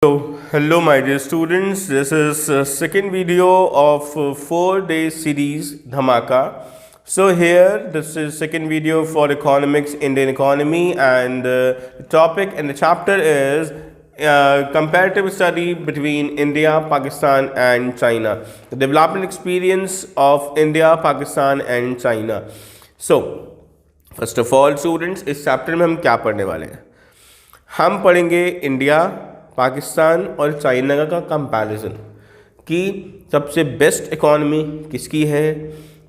So, hello my dear students, this is second video of 4-day series Dhamaka. So here this is second video for economics, Indian economy, and the topic and the chapter is comparative study between India, Pakistan and China. The development experience of India, Pakistan and China. So, first of all students, इस chapter में हम क्या पढ़ने वाले हैं? हम पढ़ेंगे India, Pakistan और चाइना का कंपैरिजन कि सबसे बेस्ट इकॉनमी किसकी है,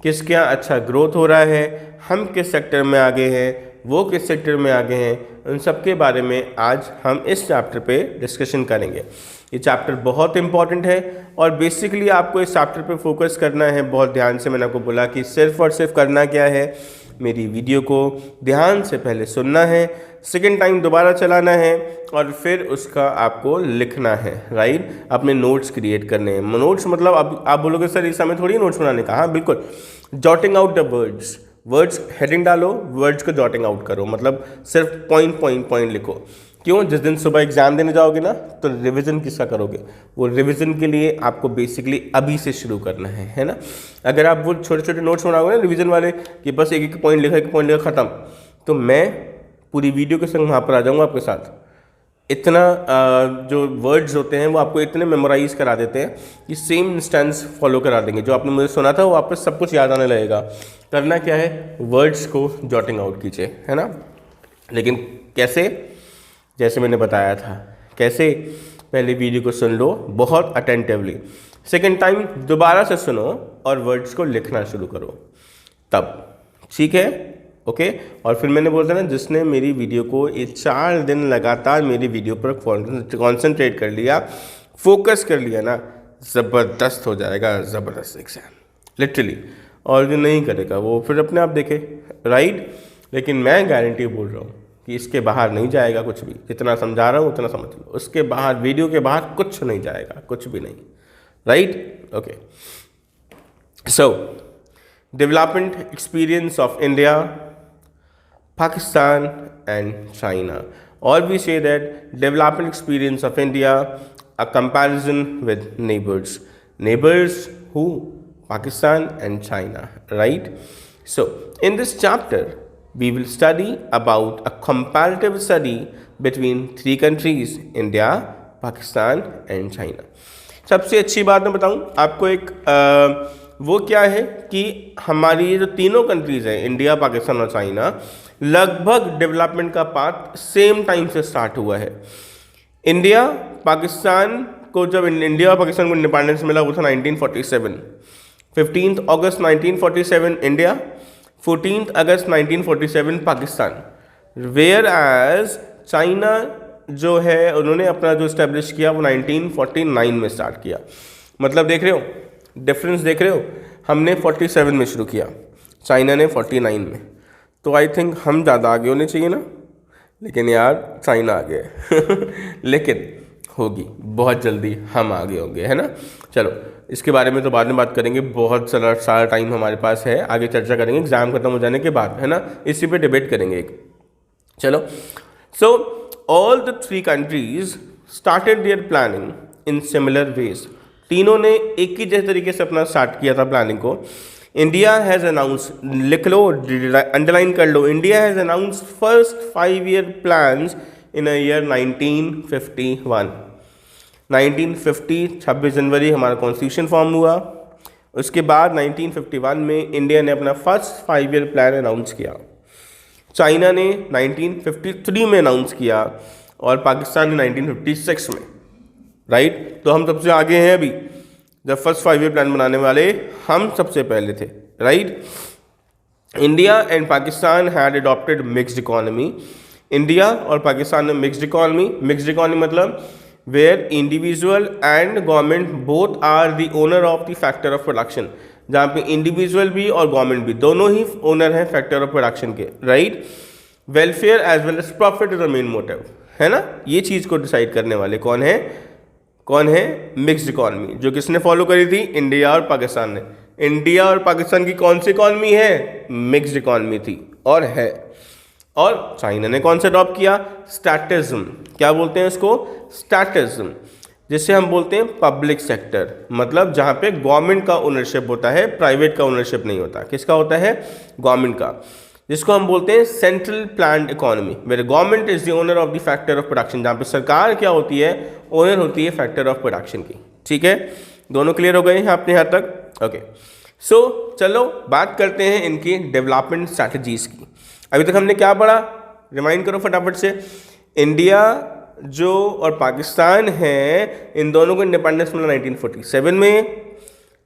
किसके यहाँ अच्छा ग्रोथ हो रहा है, हम किस सेक्टर में आगे हैं, वो किस सेक्टर में आगे हैं, उन सब के बारे में आज हम इस चैप्टर पे डिस्कशन करेंगे। ये चैप्टर बहुत इंपॉर्टेंट है और बेसिकली आपको इस चैप्टर पे फोकस करना है बहुत ध्यान से। मैंने आपको बोला कि सिर्फ और सिर्फ करना क्या है, मेरी वीडियो को ध्यान से पहले सुनना है, सेकेंड टाइम दोबारा चलाना है और फिर उसका आपको लिखना है, राइट। अपने नोट्स क्रिएट करने हैं। नोट्स मतलब अब आप बोलोगे सर इस समय थोड़ी नोट्स बनाने का, हाँ बिल्कुल, jotting out the words heading डालो, वर्ड्स को जॉटिंग आउट करो, मतलब सिर्फ पॉइंट लिखो। क्यों? जिस दिन सुबह एग्जाम देने जाओगे ना तो रिवीजन किसका करोगे, वो रिवीजन के लिए आपको बेसिकली अभी से शुरू करना है ना। अगर आप वो छोटे छोटे नोट्स बनाओगे ना रिवीजन वाले कि बस एक पॉइंट लिखा खत्म, तो मैं पूरी वीडियो के संग वहाँ पर आ जाऊँगा आपके साथ। इतना जो वर्ड्स होते हैं वो आपको इतने मेमोराइज करा देते हैं कि सेम इंस्टेंस फॉलो करा देंगे। जो आपने मुझे सुना था वो वापस सब कुछ याद आने लगेगा। करना क्या है, वर्ड्स को जॉटिंग आउट कीजिए, है ना। लेकिन कैसे? जैसे मैंने बताया था, कैसे? पहले वीडियो को सुन लो बहुत अटेंटिवली, सेकेंड टाइम दोबारा से सुनो और वर्ड्स को लिखना शुरू करो, तब ठीक है, ओके। और फिर मैंने बोलता ना, जिसने मेरी वीडियो को ये 4 दिन लगातार मेरी वीडियो पर कॉन्सेंट्रेट कर लिया, फोकस कर लिया ना, ज़बरदस्त हो जाएगा, ज़बरदस्त एग्जाम लिटरली। और जो नहीं करेगा वो फिर अपने आप देखे, राइट। लेकिन मैं गारंटी बोल रहा हूँ कि इसके बाहर नहीं जाएगा कुछ भी। जितना समझा रहा हूँ उतना समझ लो, उसके बाहर वीडियो के बाहर कुछ नहीं जाएगा, कुछ भी नहीं, right, okay. So development experience of India, Pakistan and China, or we say that development experience of India, a comparison with neighbors who? Pakistan and China, right? So in this chapter we will study about a comparative study between 3 countries, India, Pakistan and China. सबसे अच्छी बात मैं बताऊं आपको, एक वो क्या है कि हमारी ये जो तीनों कंट्रीज़ हैं, इंडिया, पाकिस्तान और चाइना, लगभग डेवलपमेंट का पाथ सेम टाइम से स्टार्ट हुआ है। इंडिया पाकिस्तान को, जब इंडिया और पाकिस्तान को इंडिपेंडेंस मिला वो था 1947, 15 अगस्त 1947 इंडिया, 14 अगस्त 1947 पाकिस्तान। वेयर एज चाइना जो है उन्होंने अपना जो इस्टेब्लिश किया वो 1949 में स्टार्ट किया। मतलब देख रहे हो डिफरेंस, देख रहे हो, हमने 47 में शुरू किया, चाइना ने 49 में। तो आई थिंक हम ज़्यादा आगे होने चाहिए ना, लेकिन यार चाइना आगे है लेकिन होगी बहुत जल्दी, हम आगे होंगे, है ना। चलो इसके बारे में तो बाद में बात करेंगे, बहुत सारा टाइम हमारे पास है, आगे चर्चा करेंगे एग्जाम खत्म हो जाने के बाद, है ना। इसी पे डिबेट करेंगे एक। चलो, so all the 3 countries started their planning in similar ways. तीनों ने एक ही जैसे तरीके से अपना स्टार्ट किया था प्लानिंग को। इंडिया हैज़ अनाउंस, लिख लो, अंडरलाइन कर लो, India has announce first 5-year plans in a year 1951। 1950 26 जनवरी हमारा कॉन्स्टिट्यूशन फॉर्म हुआ। उसके बाद 1951 में इंडिया ने अपना फर्स्ट 5-year प्लान अनाउंस किया। चाइना ने 1953 में अनाउंस किया और पाकिस्तान ने 1956 में, राइट। तो हम सबसे आगे हैं अभी, जब फर्स्ट 5-year प्लान बनाने वाले हम सबसे पहले थे, right. India and Pakistan had adopted mixed economy. India और पाकिस्तान में मिक्स्ड इकोनॉमी मतलब where individual and government both are the owner of the factor of production, जहाँ पे इंडिविजुअल भी और गवर्नमेंट भी दोनों ही ओनर हैं फैक्टर ऑफ प्रोडक्शन के, right. Welfare as well as profit is the main motive, है ना। ये चीज़ को डिसाइड करने वाले कौन है? मिक्स्ड इकोनॉमी, जो किसने फॉलो करी थी? इंडिया और पाकिस्तान ने। इंडिया और पाकिस्तान की कौन सी इकोनॉमी है? मिक्स्ड इकोनॉमी थी और है। और चाइना ने कौन सा अडॉप्ट किया? स्टैटिज्म। क्या बोलते हैं इसको? स्टैटिज्म, जिसे हम बोलते हैं पब्लिक सेक्टर, मतलब जहाँ पे गवर्नमेंट का ओनरशिप होता है, प्राइवेट का ओनरशिप नहीं होता। किसका होता है? गवर्नमेंट का, जिसको हम बोलते हैं central planned economy, where government is the owner of the factor of production, जहाँ पे सरकार क्या होती है? ओनर होती है फैक्टर ऑफ प्रोडक्शन की। ठीक है, दोनों क्लियर हो गए हैं अपने यहाँ तक? ओके, सो चलो बात करते हैं इनकी डेवलपमेंट स्ट्रैटेजीज की। अभी तक हमने क्या पढ़ा? रिमाइंड करो फटाफट से। इंडिया जो और पाकिस्तान है, इन दोनों को इंडिपेंडेंस मिला 1947 में,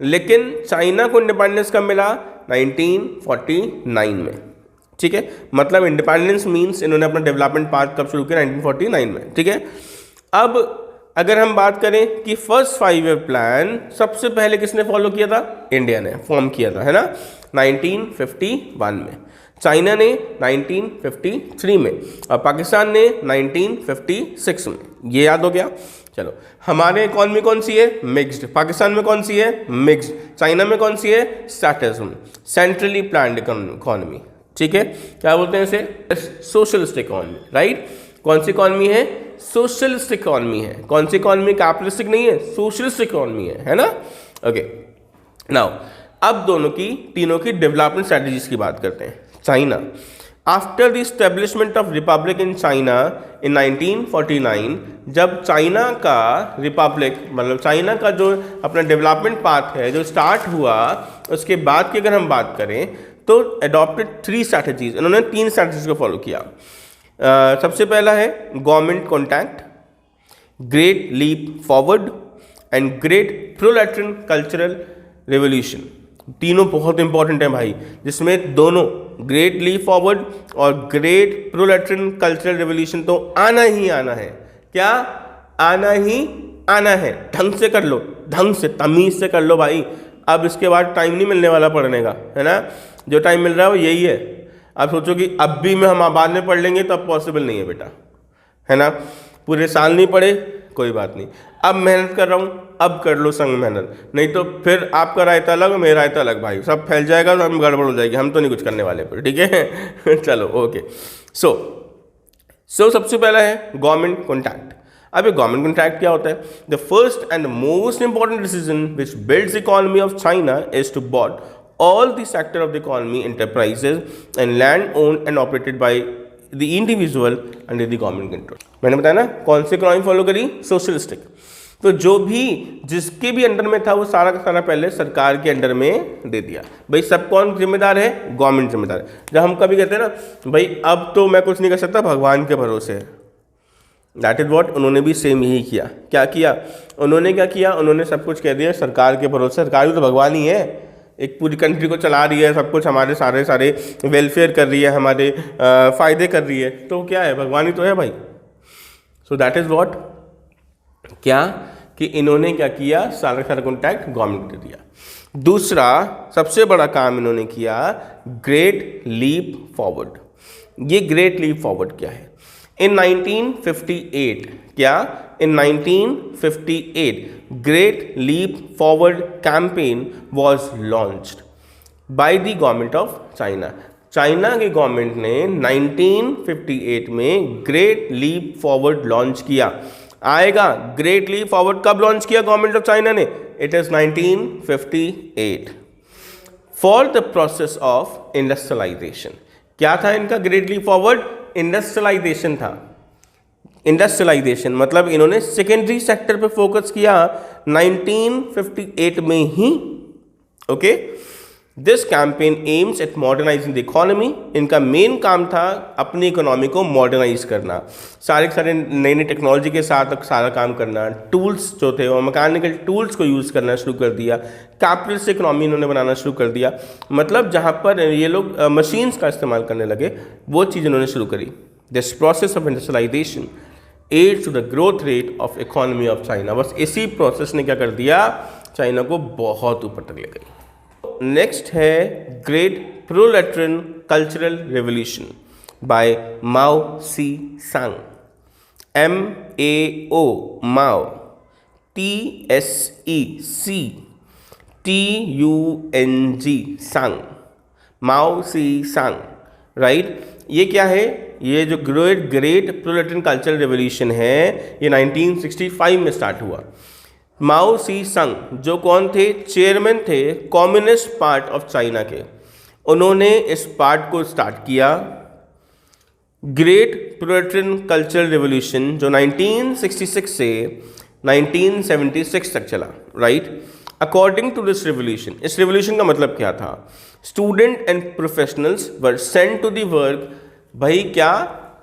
लेकिन चाइना को इंडिपेंडेंस कब मिला? 1949 में। ठीक है, मतलब इंडिपेंडेंस मींस इन्होंने अपना डेवलपमेंट पाथ कब शुरू किया? 1949 में। ठीक है, अब अगर हम बात करें कि फर्स्ट 5 ईयर प्लान सबसे पहले किसने फॉलो किया था? इंडिया ने फॉर्म किया था, है ना, 1951 में। चाइना ने 1953 में और पाकिस्तान ने 1956 में। ये याद हो गया? चलो, हमारे इकॉनमी कौन सी है? मिक्स्ड। पाकिस्तान में कौन सी है? मिक्स्ड। चाइना में कौन सी है? स्टैटिज्म, सेंट्रली प्लान्ड इकॉनमी। ठीक है, क्या बोलते हैं इसे? Socialist economy, right? कौन सी इकॉनमी है? सोशलिस्ट इकॉनमी है। कौन सी इकॉनमी? कैपिटलिस्टिक नहीं है, सोशलिस्ट इकॉनमी है ना? ओके, नाउ अब तीनों की डेवलपमेंट स्ट्रेटजीज की बात करते हैं। China, after the establishment of Republic in China in 1949, जब चाइना का रिपब्लिक, मतलब चाइना का जो अपना डेवलपमेंट पाथ है जो स्टार्ट हुआ, उसके बाद की अगर हम बात करें तो अडॉप्टेड 3 स्ट्रैटेजीज। इन्होंने 3 स्ट्रैटेजीज को फॉलो किया। सबसे पहला है government contact, great leap forward and great proletarian cultural revolution. तीनों बहुत इंपॉर्टेंट हैं भाई, जिसमें दोनों ग्रेट लीप फॉरवर्ड और ग्रेट प्रोलेटरियन कल्चरल रेवोल्यूशन तो आना ही आना है। क्या आना ही आना है? ढंग से कर लो, ढंग से, तमीज से कर लो भाई। अब इसके बाद टाइम नहीं मिलने वाला पढ़ने का, है ना? जो टाइम मिल रहा है वो यही है। अब सोचो कि अब भी हम बाद में पढ़ लेंगे तो अब पॉसिबल नहीं है बेटा, है ना? पूरे साल नहीं पढ़े कोई बात नहीं, अब मेहनत कर रहा हूँ, अब कर लो संग मेहनत, नहीं तो फिर आपका रायता अलग मेरा रायता अलग भाई, सब फैल जाएगा तो हम गड़बड़ हो जाएगी, हम तो नहीं कुछ करने वाले पर। ठीक है चलो ओके। सो सबसे पहला है गवर्नमेंट कॉन्टैक्ट। अब ये गवर्नमेंट कॉन्ट्रैक्ट क्या होता है? The first and most important decision which builds economy of China is to bought all the sector of the economy, enterprises and land owned and operated by the individual under the government control। मैंने बताया ना कौन सी economy follow करी? Socialistic. तो जो भी जिसके भी अंडर में था वो सारा का सारा पहले सरकार के अंडर में दे दिया। भाई सब कौन जिम्मेदार है? गवर्नमेंट जिम्मेदार है। जब हम कभी कहते हैं ना भाई अब तो मैं कुछ नहीं कर सकता, भगवान के भरोसे है, दैट इज वॉट उन्होंने भी सेम यही किया। क्या किया उन्होंने? क्या किया उन्होंने? सब कुछ कह दिया सरकार के भरोसे। सरकार भी तो भगवान ही है, एक पूरी कंट्री को चला रही है, सब कुछ हमारे सारे वेलफेयर कर रही है, हमारे फ़ायदे कर रही है, तो क्या है? भगवान ही तो है भाई। सो दैट इज़ व्हाट, क्या कि इन्होंने क्या किया? सारा कॉन्टैक्ट गवर्नमेंट दे दिया। दूसरा सबसे बड़ा काम इन्होंने किया, ग्रेट लीप फॉरवर्ड। ये ग्रेट लीप फॉरवर्ड क्या है? इन 1958, क्या in 1958 Great Leap Forward campaign was launched by the government of China। China की गवर्नमेंट ने 1958 में ग्रेट लीप फॉरवर्ड लॉन्च किया। आएगा ग्रेट लीप फॉरवर्ड कब लॉन्च किया गवर्नमेंट ऑफ चाइना ने? It is 1958 for the process of industrialisation. क्या था इनका ग्रेट लीप फॉरवर्ड? इंडस्ट्रियलाइजेशन था। इंडस्ट्रियलाइजेशन मतलब इन्होंने सेकेंडरी सेक्टर पे फोकस किया 1958 में ही। Okay, this campaign aims at modernising the economy. इनका मेन काम था अपनी इकोनॉमी को मॉडर्नाइज करना, सारे नई नई टेक्नोलॉजी के साथ सारा काम करना, टूल्स जो थे वो मैकेनिकल टूल्स को यूज़ करना शुरू कर दिया, कैपिटलिस्ट इकोनॉमी इन्होंने बनाना शुरू कर दिया। मतलब जहाँ पर ये लोग मशीन्स का इस्तेमाल करने लगे वो चीज़ इन्होंने शुरू करी। This process of industrialisation add to the growth rate of economy of China. बस इसी प्रोसेस ने क्या कर दिया? चाइना को बहुत ऊपर तक ले गई। नेक्स्ट है great proletarian cultural revolution bye माओ सी सांग। MAO माओ, TSECTUNG सांग, माओ सी सांग, राइट। ये क्या है, ये जो ग्रेट प्रोलेटरियन कल्चरल रेवोल्यूशन है ये 1965 में स्टार्ट हुआ। माओ सी संग जो कौन थे, चेयरमैन थे कम्युनिस्ट पार्ट ऑफ चाइना के, उन्होंने इस पार्ट को स्टार्ट किया। ग्रेट प्रोलेटरियन कल्चरल रेवोल्यूशन जो 1966 से 1976 तक चला, right. According to this revolution, इस रेवोल्यूशन का मतलब क्या था, student and professionals were sent to the work. भाई क्या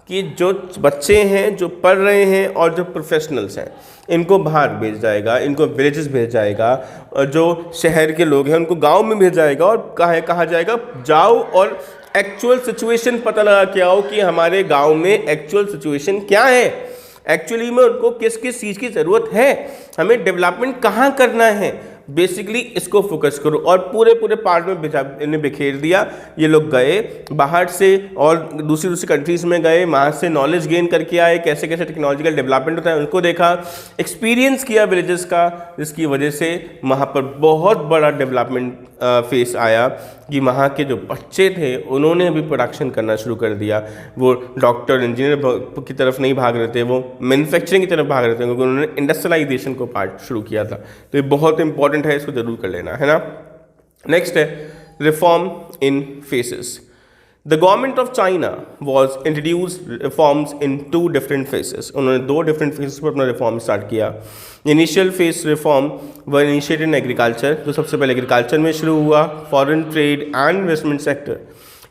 कि जो बच्चे हैं जो पढ़ रहे हैं और जो प्रोफेशनल्स हैं इनको बाहर भेज जाएगा, इनको विलेजेस भेज जाएगा, और जो शहर के लोग हैं उनको गांव में भेज जाएगा, और कहा जाएगा जाओ और एक्चुअल सिचुएशन पता लगा के आओ कि हमारे गांव में एक्चुअल सिचुएशन क्या है, एक्चुअली में उनको किस किस चीज़ की ज़रूरत है, हमें डेवलपमेंट कहाँ करना है, बेसिकली इसको फोकस करो। और पूरे पार्ट में इन्हें बिखेर दिया। ये लोग गए बाहर से और दूसरी कंट्रीज़ में गए, वहाँ से नॉलेज गेन करके आए, कैसे कैसे टेक्नोलॉजिकल डेवलपमेंट होता है उनको देखा, एक्सपीरियंस किया विलेजेस का, जिसकी वजह से वहाँ पर बहुत बड़ा डेवलपमेंट फेस आया कि वहाँ के जो बच्चे थे उन्होंने भी प्रोडक्शन करना शुरू कर दिया। वो डॉक्टर इंजीनियर की तरफ नहीं भाग रहे थे, वो मैन्युफैक्चरिंग की तरफ भाग रहे थे, क्योंकि उन्होंने इंडस्ट्रियलाइजेशन को पार्ट शुरू किया था। तो ये बहुत इंपॉर्टेंट है, इसको जरूर कर लेना है ना। नेक्स्ट है reform in faces. The government of China was introduce reforms in 2 different phases. उन्होंने 2 डिफरेंट फेसेस पर अपना रिफॉर्म स्टार्ट किया। Initial face reform were initiated in agriculture, जो सबसे पहले एग्रीकल्चर में शुरू हुआ, foreign trade and investment sector.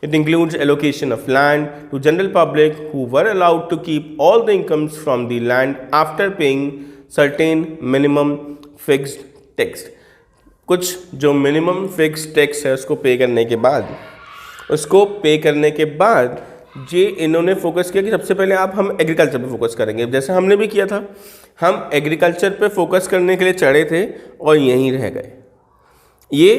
It includes allocation of land to general public who were allowed to keep all the incomes from the land after paying certain minimum fixed tax. कुछ जो minimum fix tax है उसको पे करने के बाद ये इन्होंने फोकस किया कि सबसे पहले हम एग्रीकल्चर पे फोकस करेंगे, जैसे हमने भी किया था। हम एग्रीकल्चर पे फोकस करने के लिए चढ़े थे और यहीं रह गए। ये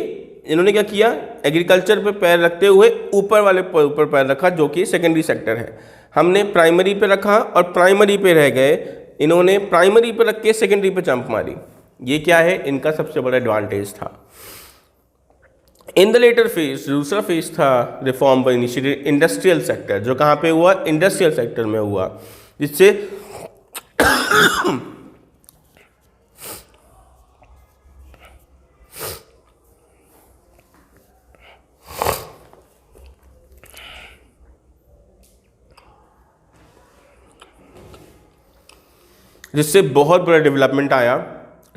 इन्होंने क्या किया, एग्रीकल्चर पे पैर रखते हुए ऊपर पैर रखा, जो कि सेकेंडरी सेक्टर है। हमने प्राइमरी पे रखा और प्राइमरी पे रह गए, इन्होंने प्राइमरी पे रख के सेकेंडरी पे जंप मारी। ये क्या है, इनका सबसे बड़ा एडवांटेज था। इन द लेटर फेज, दूसरा फेज था रिफॉर्म पर इनिशिएटेड इंडस्ट्रियल सेक्टर, जो कहाँ पे हुआ, इंडस्ट्रियल सेक्टर में हुआ, जिससे बहुत बड़ा डेवलपमेंट आया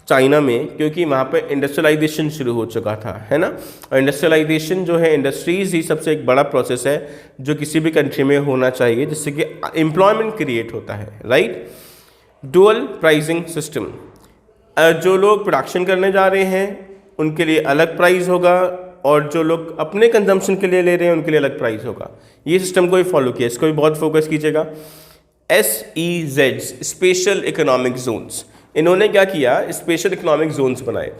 चाइना में, क्योंकि वहाँ पर इंडस्ट्रियलाइजेशन शुरू हो चुका था, है ना। और इंडस्ट्रियलाइजेशन जो है, इंडस्ट्रीज ही सबसे एक बड़ा प्रोसेस है जो किसी भी कंट्री में होना चाहिए, जिससे कि एम्प्लॉयमेंट क्रिएट होता है, राइट। डुअल प्राइसिंग सिस्टम, जो लोग प्रोडक्शन करने जा रहे हैं उनके लिए अलग प्राइस होगा, और जो लोग अपने कंजम्पशन के लिए ले रहे हैं उनके लिए अलग प्राइस होगा। ये सिस्टम को भी फॉलो किया, इसको भी बहुत फोकस कीजिएगा। SEZ स्पेशल इकोनॉमिक जोन्स, इन्होंने क्या किया, स्पेशल इकोनॉमिक जोन्स बनाए।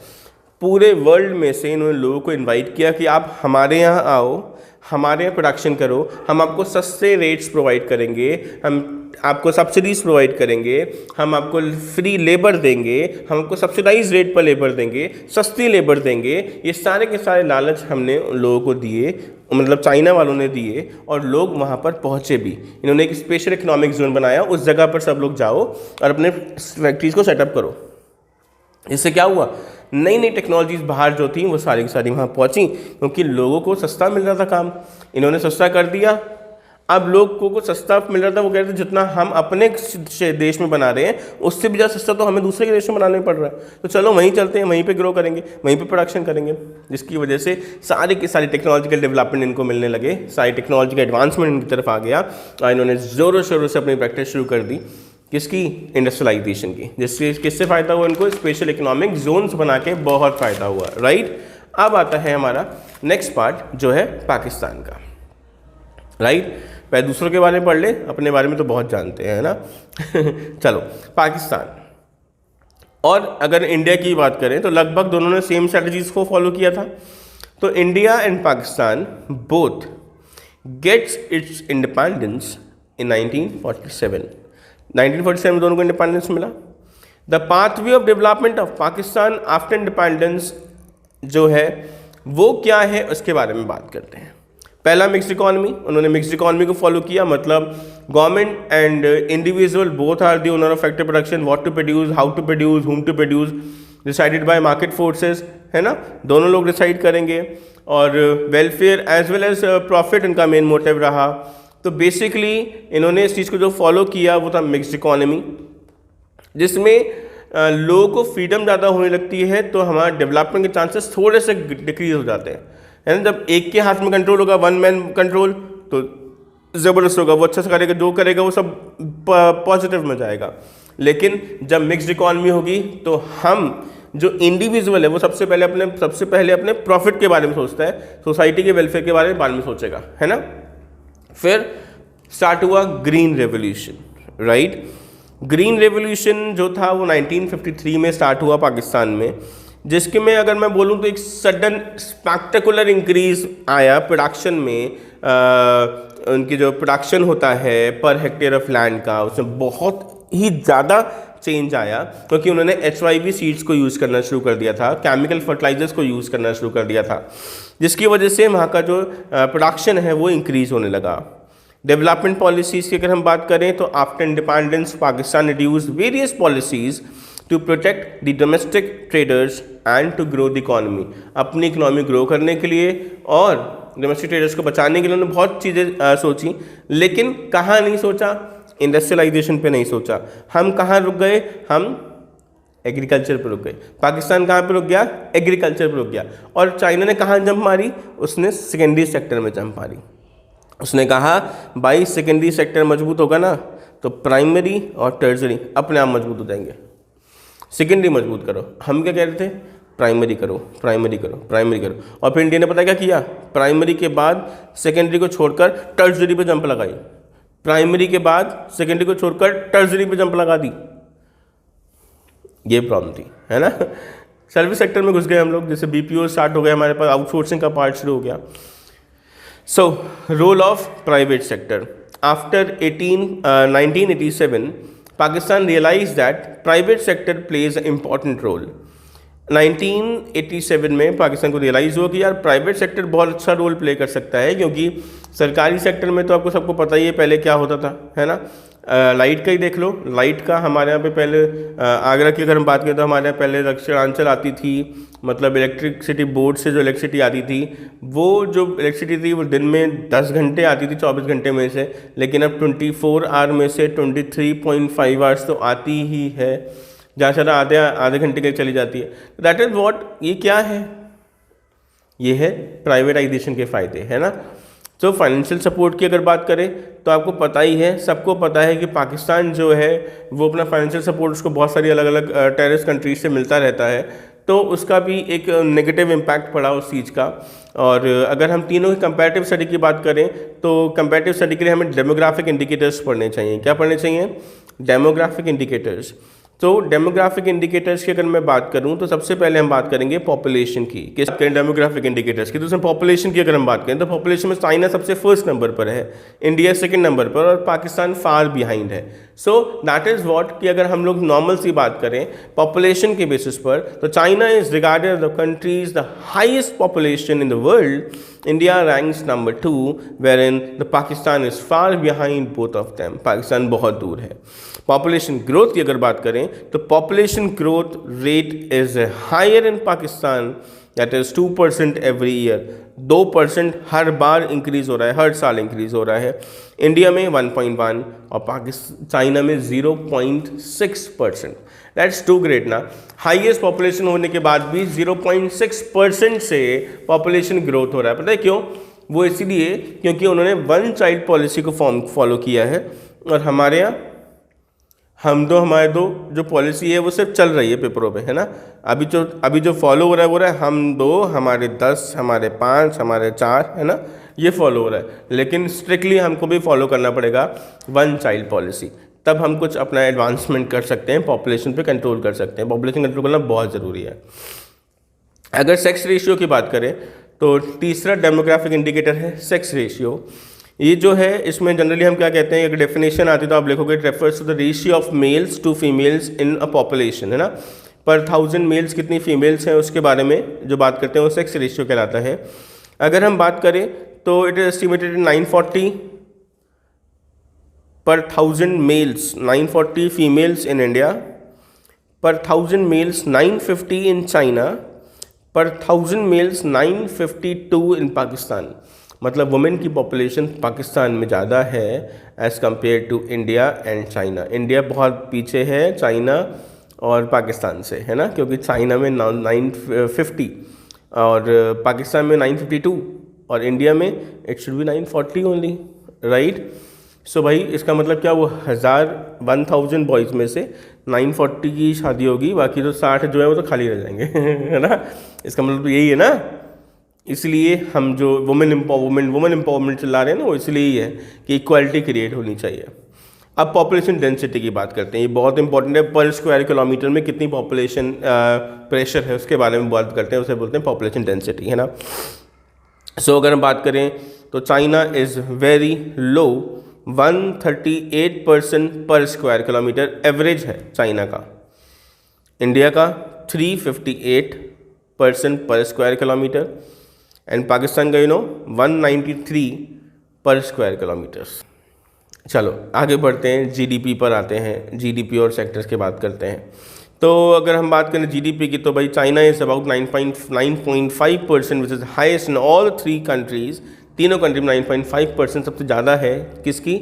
पूरे वर्ल्ड में से इन्होंने लोगों को इनवाइट किया कि आप हमारे यहाँ आओ, हमारे यहाँ प्रोडक्शन करो, हम आपको सस्ते रेट्स प्रोवाइड करेंगे, हम आपको सब्सिडीज़ प्रोवाइड करेंगे, हम आपको फ्री लेबर देंगे, हम आपको सब्सिडाइज रेट पर लेबर देंगे, सस्ती लेबर देंगे। ये सारे के सारे लालच हमने उन लोगों को दिए, मतलब चाइना वालों ने दिए, और लोग वहाँ पर पहुँचे भी। इन्होंने एक स्पेशल इकोनॉमिक जोन बनाया, उस जगह पर सब लोग जाओ और अपने फैक्ट्रीज़ को सेटअप करो। इससे क्या हुआ, नई नई टेक्नोलॉजीज़ बाहर जो थी वो सारी की सारी वहाँ पहुँची, क्योंकि लोगों को सस्ता मिल रहा था काम, इन्होंने सस्ता कर दिया। अब लोगों को सस्ता मिल रहा था, वो कह रहे थे जितना हम अपने देश में बना रहे हैं उससे भी ज़्यादा सस्ता तो हमें दूसरे के देश में बनाने पड़ रहा है, तो चलो वहीं चलते हैं, वहीं पे ग्रो करेंगे, वहीं पे प्रोडक्शन करेंगे। जिसकी वजह से सारी की सारी टेक्नोलॉजिकल डेवलपमेंट इनको मिलने लगे, सारी टेक्नोलॉजी का एडवांसमेंट इनकी तरफ आ गया, और इन्होंने ज़ोरों शोरों से अपनी प्रैक्टिस शुरू कर दी। किसकी, इंडस्ट्रियलाइजेशन की, जिससे किससे फ़ायदा हुआ इनको, स्पेशल इकोनॉमिक जोन्स बना के बहुत फ़ायदा हुआ, राइट। अब आता है हमारा नेक्स्ट पार्ट जो है पाकिस्तान का, राइट। पहले दूसरों के बारे में पढ़ ले, अपने बारे में तो बहुत जानते हैं, है ना। चलो पाकिस्तान और अगर इंडिया की बात करें तो लगभग दोनों ने सेम स्ट्रेटजीज को फॉलो किया था। तो India and Pakistan both gets its independence in 1947। 1947 में दोनों को इंडिपेंडेंस मिला। The pathway of development of Pakistan after independence जो है वो क्या है, उसके बारे में बात करते हैं। पहला मिक्स्ड इकोनॉमी, उन्होंने मिक्स्ड इकोनॉमी को फॉलो किया, मतलब government and individual both are the owner of factory production, what to produce, how to produce, whom to produce, decided by market forces, है ना, दोनों लोग डिसाइड करेंगे, और welfare as well as profit इनका मेन मोटिव रहा। तो basically इन्होंने इस चीज़ को जो फॉलो किया वो था मिक्स्ड इकोनॉमी, जिसमें लोगों को फ्रीडम ज़्यादा होने लगती है, तो हमारे डेवलपमेंट के चांसेस थोड़े से डिक्रीज हो जाते हैं, है ना। जब एक के हाथ में कंट्रोल होगा, वन मैन कंट्रोल, तो ज़बरदस्त होगा, वो अच्छा से करेगा, जो करेगा वो सब पॉजिटिव में जाएगा। लेकिन जब मिक्स्ड इकोनॉमी होगी तो हम जो इंडिविजुअल है वो सबसे पहले अपने प्रॉफिट के बारे में सोचता है, सोसाइटी के वेलफेयर के बारे में सोचेगा, है ना। फिर स्टार्ट हुआ green revolution, right. Green revolution जो था वो 1953 में स्टार्ट हुआ पाकिस्तान में, जिसके में अगर मैं बोलूँ तो एक सडन स्पेक्टेकुलर इंक्रीज आया प्रोडक्शन में। उनकी जो प्रोडक्शन होता है पर हेक्टेयर ऑफ लैंड का, उसमें बहुत ही ज़्यादा चेंज आया, क्योंकि उन्होंने HYV सीड्स को यूज़ करना शुरू कर दिया था, केमिकल फर्टिलाइजर्स को यूज़ करना शुरू कर दिया था, जिसकी वजह से वहाँ का जो प्रोडक्शन है वो इंक्रीज़ होने लगा। डेवलपमेंट पॉलिसीज़ की अगर हम बात करें तो after independence Pakistan introduced various policies to protect the domestic traders and to grow the economy. अपनी इकोनॉमी ग्रो करने के लिए और डोमेस्टिक ट्रेडर्स को बचाने के लिए उन्होंने बहुत चीज़ें सोची, लेकिन कहाँ नहीं सोचा, इंडस्ट्रियलाइजेशन पे नहीं सोचा। हम कहाँ रुक गए, हम एग्रीकल्चर पर रुक गए। पाकिस्तान कहाँ पे रुक गया, एग्रीकल्चर पर रुक गया। और चाइना ने कहाँ जंप मारी, उसने सेकेंडरी सेक्टर में जंप मारी। उसने कहा भाई सेकेंडरी सेक्टर मजबूत होगा ना तो प्राइमरी और टर्जरी अपने आप मजबूत हो जाएंगे। सेकेंडरी मजबूत करो, हम क्या कह रहे थे, प्राइमरी करो, प्राइमरी करो, प्राइमरी करो। और फिर इंडिया ने पता क्या किया, प्राइमरी के बाद सेकेंडरी को छोड़कर टर्जरी पे जंप लगाई, प्राइमरी के बाद सेकेंडरी को छोड़कर टर्जरी पे जंप लगा दी। ये प्रॉब्लम थी, है ना। सर्विस सेक्टर में घुस गए हम लोग, जैसे BPO स्टार्ट हो गया, हमारे पास आउटसोर्सिंग का पार्ट शुरू हो गया। So, role of private sector. After 1987, Pakistan realized that private sector plays an important role. 1987 में पाकिस्तान को रियलाइज़ हुआ कि यार प्राइवेट सेक्टर बहुत अच्छा रोल प्ले कर सकता है, क्योंकि सरकारी सेक्टर में तो आपको सबको पता ही है पहले क्या होता था, है ना। लाइट का ही देख लो, लाइट का हमारे यहाँ पे पहले आगरा की अगर हम बात करें तो हमारे यहाँ पहले दक्षिणांचल आती थी, मतलब इलेक्ट्रिसिटी बोर्ड से जो इलेक्ट्रिसिटी आती थी, वो जो इलेक्ट्रिसिटी थी वो दिन में 10 घंटे आती थी 24 घंटे में से, लेकिन अब 24 आवर में से 23.5 आवर्स तो आती ही है, जहाँ से आधे घंटे के चली जाती है। दैट इज़ व्हाट, ये क्या है, ये है प्राइवेटाइजेशन के फ़ायदे, है ना। तो फाइनेंशियल सपोर्ट की अगर बात करें तो आपको पता ही है, सबको पता है कि पाकिस्तान जो है वो अपना फाइनेंशियल सपोर्ट उसको बहुत सारी अलग अलग टेररिस्ट कंट्रीज से मिलता रहता है, तो उसका भी एक नेगेटिव इम्पैक्ट पड़ा उस चीज़ का। और अगर हम तीनों की कंपैरेटिव स्टडी की बात करें तो कंपैरेटिव स्टडी के लिए हमें डेमोग्राफिक इंडिकेटर्स पढ़ने चाहिए। क्या पढ़ने चाहिए, डेमोग्राफिक इंडिकेटर्स। तो डेमोग्राफिक इंडिकेटर्स की अगर मैं बात करूं तो सबसे पहले हम बात करेंगे पॉपुलेशन की, किस करें डेमोग्राफिक इंडिकेटर्स की, तो उसमें पॉपुलेशन की अगर हम बात करें तो पॉपुलेशन में चाइना सबसे फर्स्ट नंबर पर है, इंडिया सेकंड नंबर पर और पाकिस्तान फार बिहाइंड है। सो दैट इज़ व्हाट कि अगर हम लोग नॉर्मल सी बात करें पॉपुलेशन के बेसिस पर तो China is regarded the countries the highest population in the world. India ranks number 2 wherein the Pakistan is far behind both of them। Pakistan बहुत दूर है। पॉपुलेशन ग्रोथ की अगर बात करें तो population growth rate is higher in Pakistan, that is 2% every year. 2% हर बार इंक्रीज हो रहा है, हर साल इंक्रीज हो रहा है। इंडिया में 1.1 और चाइना में 0.6%। दैट्स टू ग्रेट ना। हाईएस्ट पॉपुलेशन होने के बाद भी 0.6% से पॉपुलेशन ग्रोथ हो रहा है। पता है क्यों? वो इसीलिए क्योंकि उन्होंने वन चाइल्ड पॉलिसी को फॉलो किया है, और हमारे यहाँ हमारे दो जो पॉलिसी है वो सिर्फ चल रही है पेपरों पे, है ना। अभी जो फॉलो हो रहा है वो रहा है हम 2, हमारे 10, हमारे 5, हमारे 4, है ना, ये फॉलो हो रहा है। लेकिन स्ट्रिक्टली हमको भी फॉलो करना पड़ेगा वन चाइल्ड पॉलिसी, तब हम कुछ अपना एडवांसमेंट कर सकते हैं, पॉपुलेशन पे कंट्रोल कर सकते हैं। पॉपुलेशन कंट्रोल करना बहुत ज़रूरी है। अगर सेक्स रेशियो की बात करें तो तीसरा डेमोग्राफिक इंडिकेटर है सेक्स रेशियो। ये जो है इसमें जनरली हम क्या कहते हैं, एक डेफिनेशन आती है तो आप लिखोगे it refers to the ratio of males to females in a population, है ना। पर 1000 मेल्स कितनी फीमेल्स हैं उसके बारे में जो बात करते हैं वो सेक्स रेशियो कहलाता है। अगर हम बात करें तो it is estimated 940 per 1000 males, 940 females in India, per 1000 males 950 in China, per 1000 males 952 in Pakistan. मतलब वुमेन की पॉपुलेशन पाकिस्तान में ज़्यादा है as compared to India and China. India बहुत पीछे है चाइना और पाकिस्तान से, है ना, क्योंकि चाइना में 950 और पाकिस्तान में 952 और इंडिया में it should be 940 only, right. So भाई इसका मतलब क्या, वो 1000 बॉयज़ में से 940 की शादी होगी, बाकी तो 60 जो है वो तो खाली रह जाएंगे है ना. इसका मतलब तो यही है ना. इसलिए हम जो वुमेन एम्पावरमेंट चला रहे हैं ना, वो इसलिए ही है कि इक्वालिटी क्रिएट होनी चाहिए. अब पॉपुलेशन डेंसिटी की बात करते हैं, ये बहुत इंपॉर्टेंट है. पर स्क्वायर किलोमीटर में कितनी पॉपुलेशन प्रेशर है उसके बारे में बात करते हैं, उसे बोलते हैं पॉपुलेशन डेंसिटी, है ना. सो अगर हम बात करें तो चाइना इज़ वेरी लो, 138% पर स्क्वायर किलोमीटर एवरेज है चाइना का. इंडिया का 358% पर स्क्वायर किलोमीटर एंड पाकिस्तान का 193 पर स्क्वायर किलोमीटर. चलो आगे बढ़ते हैं, जीडीपी पर आते हैं. जीडीपी और सेक्टर्स की बात करते हैं. तो अगर हम बात करें जीडीपी की, तो भाई China is about 9.5% which is highest in all 3 countries. तीनों कंट्री में 9.5% सबसे ज़्यादा है किसकी,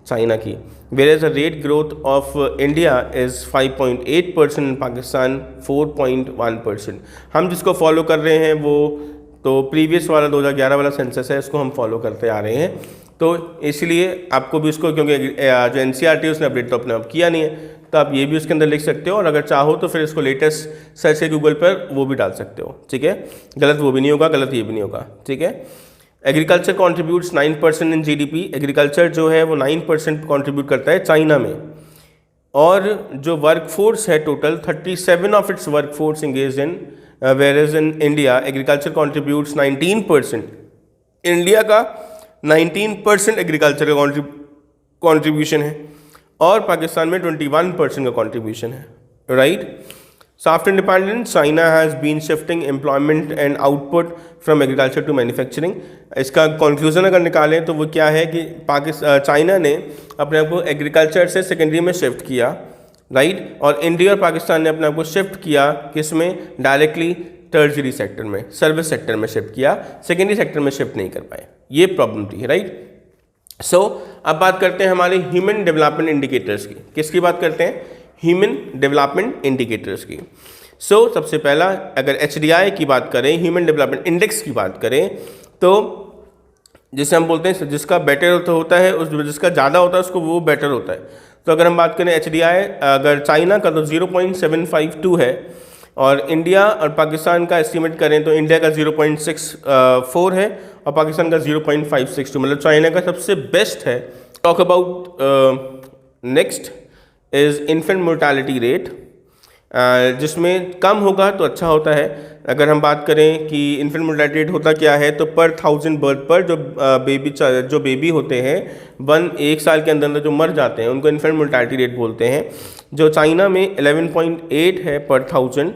चाइना की. Whereas the rate growth of India is 5.8%, Pakistan 4.1%. हम जिसको फॉलो कर रहे हैं वो तो प्रीवियस वाला 2011 वाला सेंसस है, इसको हम फॉलो करते आ रहे हैं. तो इसलिए आपको भी उसको, क्योंकि जो एनसीईआरटी उसने अपडेट तो अपने आप किया नहीं है, तो आप ये भी उसके अंदर लिख सकते हो, और अगर चाहो तो फिर इसको लेटेस्ट सर्च है गूगल पर वो भी डाल सकते हो, ठीक है. गलत वो भी नहीं होगा, गलत ये भी नहीं होगा, ठीक है. Agriculture contributes 9% in GDP. Agriculture जो है वो 9% कॉन्ट्रीब्यूट करता है चाइना में. और जो वर्कफोर्स है total 37 of its workforce engage in, whereas in India agriculture contributes 19%. India का 19% एग्रीकल्चर का कॉन्ट्रीब्यूशन है और पाकिस्तान में 21% का कॉन्ट्रीब्यूशन है, right. So after independence, China has been shifting employment and output from agriculture to manufacturing. इसका conclusion अगर निकालें तो वो क्या है कि चाइना ने अपने आप को एग्रीकल्चर से सेकेंडरी में शिफ्ट किया, राइट. और इंडिया और पाकिस्तान ने अपने आप को शिफ्ट किया किस में, डायरेक्टली टर्जरी सेक्टर में, सर्विस सेक्टर में शिफ्ट किया, सेकेंडरी सेक्टर में शिफ्ट नहीं कर पाए. ये प्रॉब्लम थी, राइट. सो अब बात करते हैं हमारे ह्यूमन डेवलपमेंट इंडिकेटर्स की. किसकी बात करते हैं, ह्यूमन डेवलपमेंट इंडिकेटर्स की. सो सबसे पहला अगर HDI की बात करें, ह्यूमन डेवलपमेंट इंडेक्स की बात करें, तो जिसे हम बोलते हैं जिसका बेटर होता है, उस जिसका ज़्यादा होता है उसको वो बेटर होता है. तो अगर हम बात करें HDI, अगर चाइना का तो 0.752 है और इंडिया और पाकिस्तान का एस्टिमेट करें तो इंडिया का 0.64 है और पाकिस्तान का 0.562, मतलब चाइना का सबसे बेस्ट है. Talk about next is infant mortality rate, जिसमें कम होगा तो अच्छा होता है. अगर हम बात करें कि इन्फेंट मोर्टालिटी रेट होता क्या है, तो पर 1000 बर्थ पर जो बेबी होते हैं 1 साल के अंदर जो मर जाते हैं उनको इन्फेंट मोर्टालिटी रेट बोलते हैं. जो चाइना में 11.8 है पर 1000,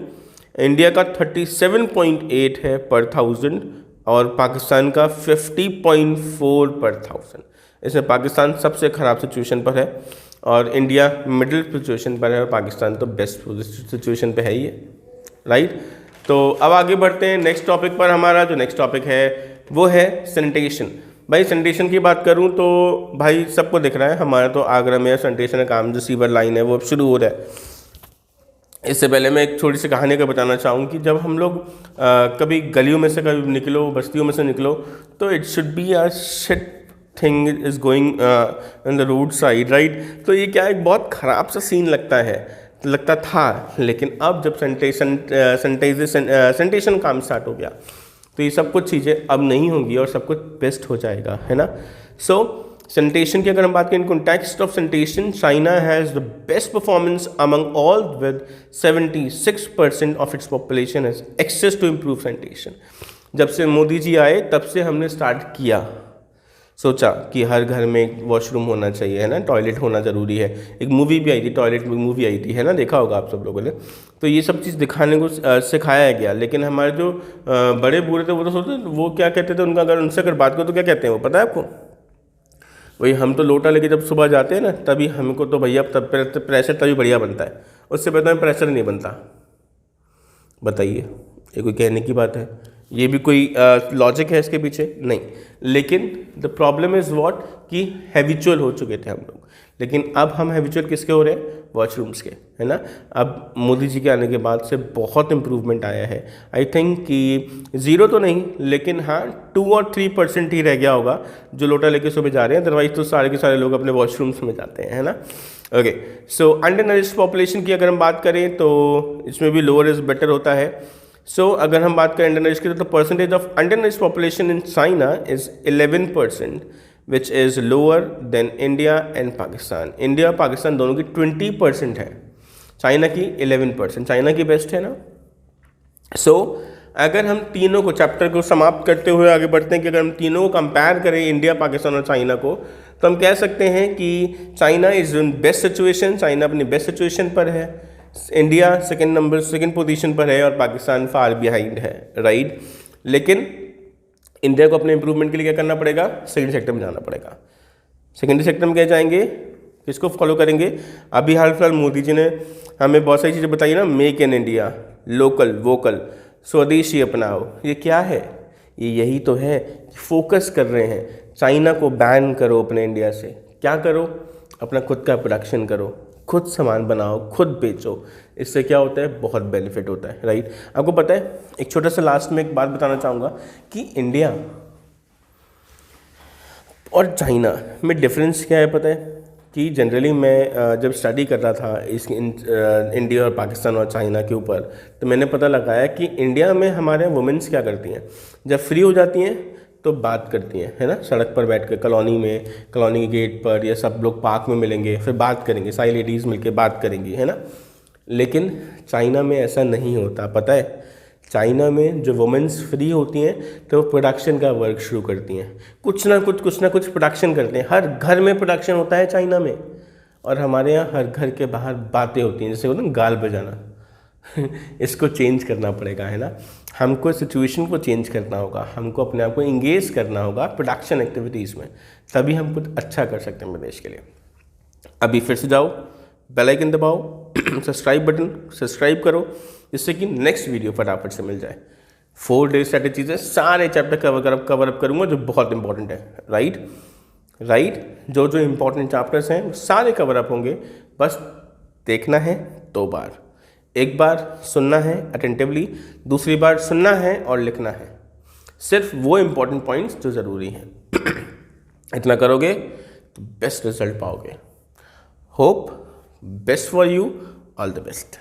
इंडिया का 37.8 है पर 1000 और पाकिस्तान का 50.4 पर 1000. इसमें पाकिस्तान सबसे ख़राब सिचुएशन पर है और इंडिया मिडिल सिचुएशन पर है और पाकिस्तान तो बेस्ट सिचुएशन पे है ही है, राइट. तो अब आगे बढ़ते हैं नेक्स्ट टॉपिक पर. हमारा जो नेक्स्ट टॉपिक है वो है सैनिटेशन. भाई सैनिटेशन की बात करूं तो भाई सबको दिख रहा है, हमारा तो आगरा में सैनिटेशन का काम जो सीवर लाइन है वो अब शुरू हो रहा है. इससे पहले मैं एक छोटी सी कहानी का बताना चाहूँ कि जब हम लोग कभी गलियों में से कभी निकलो, बस्तियों में से निकलो, तो it should be a shit thing is going in the road side, right. तो ये क्या एक बहुत ख़राब सा सीन लगता था, लेकिन अब जब सैनिटेशन काम स्टार्ट हो गया तो ये सब कुछ चीज़ें अब नहीं होंगी और सब कुछ बेस्ट हो जाएगा, है ना. सो सैनिटेशन की अगर हम बात करें, context of sanitation, China has the best performance among all with 76% of its population has access to improve sanitation. जब से मोदी जी आए तब से हमने स्टार्ट किया. सोचा कि हर घर में एक वॉशरूम होना चाहिए, है ना, टॉयलेट होना ज़रूरी है। एक मूवी भी आई थी, टॉयलेट मूवी आई थी, है ना, देखा होगा आप सब लोगों ने। तो ये सब चीज़ दिखाने को सिखाया गया। लेकिन हमारे जो बड़े बूढ़े थे वो तो सोचते, वो क्या कहते थे, उनका अगर उनसे अगर बात करो तो क्या कहते हैं वो पता है आपको? वही, हम तो लोटा लेके जब सुबह जाते हैं ना, तभी हमको तो भैया तब प्रेशर तभी बढ़िया बनता है, उससे पहले प्रेशर नहीं बनता। बताइए, ये कोई कहने की बात है? ये भी कोई लॉजिक है इसके पीछे? नहीं। लेकिन द प्रॉब्लम इज़ व्हाट, कि हैबिचुअल हो चुके थे हम लोग। लेकिन अब हम हैबिचुअल किसके हो रहे हैं? वॉशरूम्स के, है ना। अब मोदी जी के आने के बाद से बहुत इम्प्रूवमेंट आया है। आई थिंक कि 0 तो नहीं, लेकिन हाँ 2 और 3% ही रह गया होगा जो लोटा लेके सुबह जा रहे हैं। अदरवाइज तो सारे के सारे लोग अपने वॉशरूम्स में जाते हैं, है ना। Okay, so under nourished population की अगर हम बात करें तो इसमें भी लोअर इज़ बेटर होता है। सो अगर हम बात करें अंडर नरिश्ड की, तो percentage of under nourished population in China is 11%, which is lower than India and Pakistan. India और पाकिस्तान दोनों की 20% है, चाइना की 11%। चाइना की बेस्ट है ना। सो अगर हम तीनों को, चैप्टर को समाप्त करते हुए आगे बढ़ते हैं कि अगर हम तीनों को कंपेयर करें, इंडिया, पाकिस्तान और चाइना को, तो हम कह सकते हैं कि China is in best situation, China अपनी बेस्ट सिचुएशन पर है, इंडिया सेकंड पोजीशन पर है और पाकिस्तान फार बिहाइंड है, राइट। लेकिन इंडिया को अपने इंप्रूवमेंट के लिए क्या करना पड़ेगा? सेकेंडरी सेक्टर में जाना पड़ेगा। सेकेंडरी सेक्टर में क्या जाएंगे? किसको फॉलो करेंगे? अभी हाल फिलहाल मोदी जी ने हमें बहुत सारी चीज़ें बताई ना, make in India, local, vocal, स्वदेशी अपनाओ। ये क्या है? ये यही तो है कि फोकस कर रहे हैं, चाइना को बैन करो अपने इंडिया से। क्या करो? अपना खुद का प्रोडक्शन करो, खुद सामान बनाओ, खुद बेचो। इससे क्या होता है? बहुत बेनिफिट होता है, राइट। आपको पता है, एक छोटा सा लास्ट में एक बात बताना चाहूँगा कि इंडिया और चाइना में डिफरेंस क्या है पता है? कि जनरली मैं जब स्टडी कर रहा था इस इंडिया और पाकिस्तान और चाइना के ऊपर, तो मैंने पता लगाया कि इंडिया में हमारे वुमेंस क्या करती हैं, जब फ्री हो जाती हैं तो बात करती हैं, है ना, सड़क पर बैठ कर, कॉलोनी में, कॉलोनी के गेट पर, या सब लोग पार्क में मिलेंगे, फिर बात करेंगे, सारी लेडीज़ मिलके बात करेंगी, है ना। लेकिन चाइना में ऐसा नहीं होता, पता है। चाइना में जो वुमेंस फ्री होती हैं तो वो प्रोडक्शन का वर्क शुरू करती हैं, कुछ ना कुछ प्रोडक्शन करते हैं। हर घर में प्रोडक्शन होता है चाइना में, और हमारे यहाँ हर घर के बाहर बातें होती हैं, जैसे होता है ना गाल बजाना। इसको चेंज करना पड़ेगा, है ना। हमको सिचुएशन को चेंज करना होगा, हमको अपने आप को इंगेज करना होगा प्रोडक्शन एक्टिविटीज़ में, तभी हम कुछ अच्छा कर सकते हैं देश के लिए। अभी फिर से जाओ, बेल आइकन दबाओ, सब्सक्राइब करो, जिससे कि नेक्स्ट वीडियो फटाफट से मिल जाए। 4 डे स्ट्रैटेजीज है, सारे चैप्टर कवर अप करूँगा जो बहुत इंपॉर्टेंट है, राइट। जो इंपॉर्टेंट चैप्टर्स हैं वो सारे कवर अप होंगे। बस देखना है 2 बार, एक बार सुनना है अटेंटिवली, दूसरी बार सुनना है और लिखना है, सिर्फ वो इंपॉर्टेंट पॉइंट्स जो ज़रूरी हैं। इतना करोगे तो बेस्ट रिजल्ट पाओगे। Hope best for you, all the best.